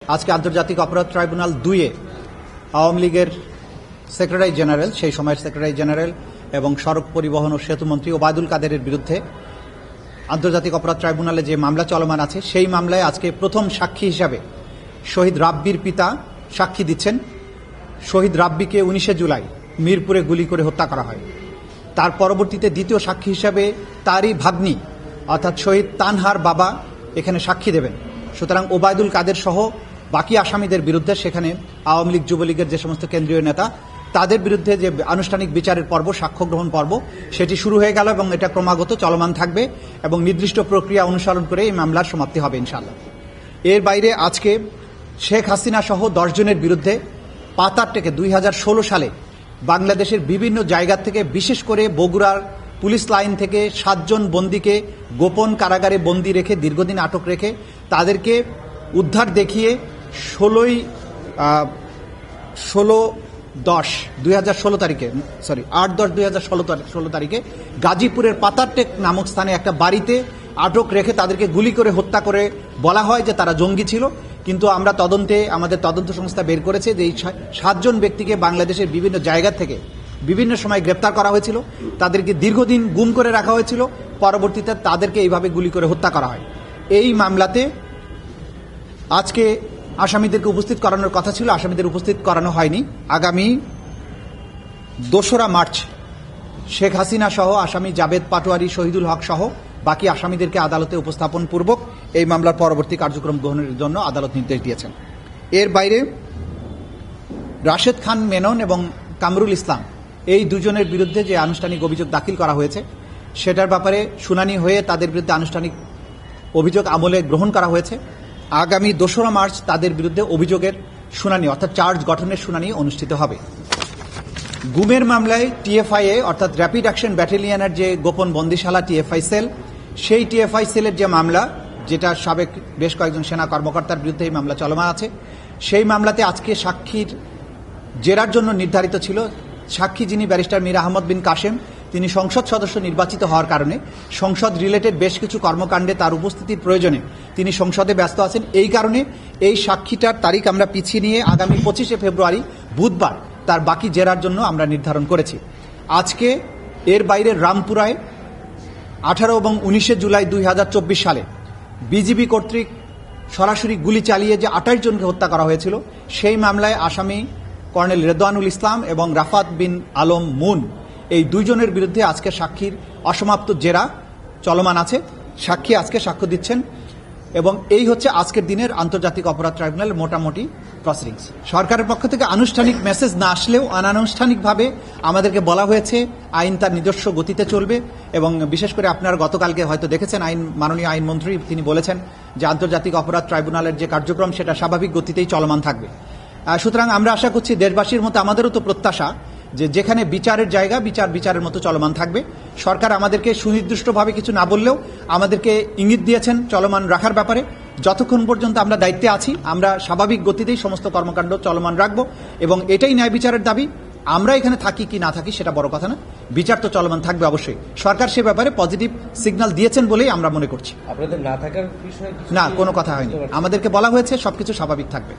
আজকে আন্তর্জাতিক অপরাধ ট্রাইব্যুনাল 2-এ আওয়ামী লীগের সেক্রেটারি জেনারেল, সেই সময়ের সেক্রেটারি জেনারেল এবং সড়ক পরিবহন ও সেতুমন্ত্রী ওবায়দুল কাদেরের বিরুদ্ধে আন্তর্জাতিক অপরাধ ট্রাইব্যুনালে যে মামলা চলমান আছে, সেই মামলায় আজকে প্রথম সাক্ষী হিসাবে শহীদ রাব্বির পিতা সাক্ষী দিচ্ছেন। শহীদ রাব্বিকে 19 জুলাই মিরপুরে গুলি করে হত্যা করা হয়। তার পরবর্তীতে দ্বিতীয় সাক্ষী হিসাবে তারই ভাগ্নি অর্থাৎ শহীদ তানহার বাবা এখানে সাক্ষী দেবেন। সুতরাং ওবায়দুল কাদের সহ বাকি আসামিদের বিরুদ্ধে সেখানে আওয়ামী লীগ যুবলীগের যে সমস্ত কেন্দ্রীয় নেতা তাদের বিরুদ্ধে যে আনুষ্ঠানিক বিচারের পর্ব, সাক্ষ্য গ্রহণ পর্ব, সেটি শুরু হয়ে গেল এবং এটা ক্রমাগত চলমান থাকবে এবং নির্দিষ্ট প্রক্রিয়া অনুসরণ করে এই মামলার সমাপ্তি হবে ইনশাআল্লাহ। এর বাইরে আজকে শেখ হাসিনা সহ 10 জনের বিরুদ্ধে পাতার টেকে 2016 সালে বাংলাদেশের বিভিন্ন জায়গা থেকে, বিশেষ করে বগুড়ার পুলিশ লাইন থেকে 7 জন বন্দীকে গোপন কারাগারে বন্দী রেখে দীর্ঘদিন আটক রেখে তাদেরকে উদ্ধার দেখিয়ে 8/10/2016 তারিখে গাজীপুরের পাতারটেক নামক স্থানে একটা বাড়িতে আটক রেখে তাদেরকে গুলি করে হত্যা করে বলা হয় যে তারা জঙ্গি ছিল। কিন্তু আমরা তদন্তে, আমাদের তদন্ত সংস্থা বের করেছে যে এই 7 জন ব্যক্তিকে বাংলাদেশের বিভিন্ন জায়গা থেকে বিভিন্ন সময় গ্রেপ্তার করা হয়েছিল, তাদেরকে দীর্ঘদিন গুম করে রাখা হয়েছিল, পরবর্তীতে তাদেরকে এইভাবে গুলি করে হত্যা করা হয়। এই মামলাতে আজকে আসামিদেরকে উপস্থিত করানোর কথা ছিল, আসামিদের উপস্থিত করানো হয়নি। আগামী 2রা মার্চ শেখ হাসিনা সহ আসামি জাবেদ পাটোয়ারি, শহীদুল হক সহ বাকি আসামিদেরকে আদালতে উপস্থাপন পূর্বক এই মামলার পরবর্তী কার্যক্রম গ্রহণের জন্য আদালত নির্দেশ দিয়েছেন। এর বাইরে রাশেদ খান মেনন এবং কামরুল ইসলাম, এই দুজনের বিরুদ্ধে যে আনুষ্ঠানিক অভিযোগ দাখিল করা হয়েছে সেটার ব্যাপারে শুনানি হয়ে তাদের বিরুদ্ধে আনুষ্ঠানিক অভিযোগ আমলে গ্রহণ করা হয়েছে। আগামী 2রা মার্চ তাদের বিরুদ্ধে অভিযোগের শুনানি অর্থাৎ চার্জ গঠনের শুনানি অনুষ্ঠিত হবে। গুমের মামলায় টিএফআইএ অর্থাৎ র্যাপিড অ্যাকশন ব্যাটালিয়নের যে গোপন বন্দিশালা টিএফআই সেল, সেই টিএফআই সেলের যে মামলা, যেটা সাবেক বেশ কয়েকজন সেনা কর্মকর্তার বিরুদ্ধে এই মামলা চলমান আছে, সেই মামলাতে আজকে সাক্ষীর জেরার জন্য নির্ধারিত ছিল সাক্ষী যিনি ব্যারিস্টার মীর আহমদ বিন কাশেম, তিনি সংসদ সদস্য নির্বাচিত হওয়ার কারণে সংসদ রিলেটেড বেশ কিছু কর্মকাণ্ডে তার উপস্থিতির প্রয়োজনে তিনি সংসদে ব্যস্ত আছেন। এই কারণে এই সাক্ষীটার তারিখ আমরা পিছিয়ে নিয়ে আগামী 25শে ফেব্রুয়ারি বুধবার তার বাকি জেরার জন্য আমরা নির্ধারণ করেছি। আজকে এর বাইরে রামপুরায় 18 এবং 19 জুলাই 2024 সালে বিজিবি কর্তৃক সরাসরি গুলি চালিয়ে যে 28 জনকে হত্যা করা হয়েছিল, সেই মামলায় আসামি কর্নেল রেদওয়ানুল ইসলাম এবং রাফাত বিন আলম মুন, এই 2 জনের বিরুদ্ধে আজকে সাক্ষীর অসমাপ্ত জেরা চলমান আছে। সাক্ষী আজকে সাক্ষ্য দিচ্ছেন এবং এই হচ্ছে আজকের দিনের আন্তর্জাতিক অপরাধ ট্রাইব্যুনাল মোটামুটি প্রসিডিংস। সরকারের পক্ষ থেকে আনুষ্ঠানিক মেসেজ না আসলেও অনানুষ্ঠানিকভাবে আমাদেরকে বলা হয়েছে আইন তার নিজস্ব গতিতে চলবে এবং বিশেষ করে আপনারা গতকালকে হয়তো দেখেছেন মাননীয় আইনমন্ত্রী তিনি বলেছেন যে আন্তর্জাতিক অপরাধ ট্রাইব্যুনালের যে কার্যক্রম সেটা স্বাভাবিক গতিতেই চলমান থাকবে। সুতরাং আমরা আশা করছি দেশবাসীর মতো আমাদেরও তো প্রত্যাশা যে যেখানে বিচারের জায়গা বিচারের মতো চলমান থাকবে। সরকার আমাদেরকে সুনির্দিষ্টভাবে কিছু না বললেও আমাদেরকে ইঙ্গিত দিয়েছেন চলমান রাখার ব্যাপারে। যতক্ষণ পর্যন্ত আমরা দায়িত্বে আছি আমরা স্বাভাবিক গতিতেই সমস্ত কর্মকাণ্ড চলমান রাখব এবং এটাই ন্যায় বিচারের দাবি। আমরা এখানে থাকি কি না থাকি সেটা বড় কথা না, বিচার তো চলমান থাকবে অবশ্যই। সরকার সে ব্যাপারে পজিটিভ সিগন্যাল দিয়েছেন বলেই আমরা মনে করছি। আপনাদের না থাকার বিষয়ে না, কোনো কথা হয়নি, আমাদেরকে বলা হয়েছে সবকিছু স্বাভাবিক থাকবে।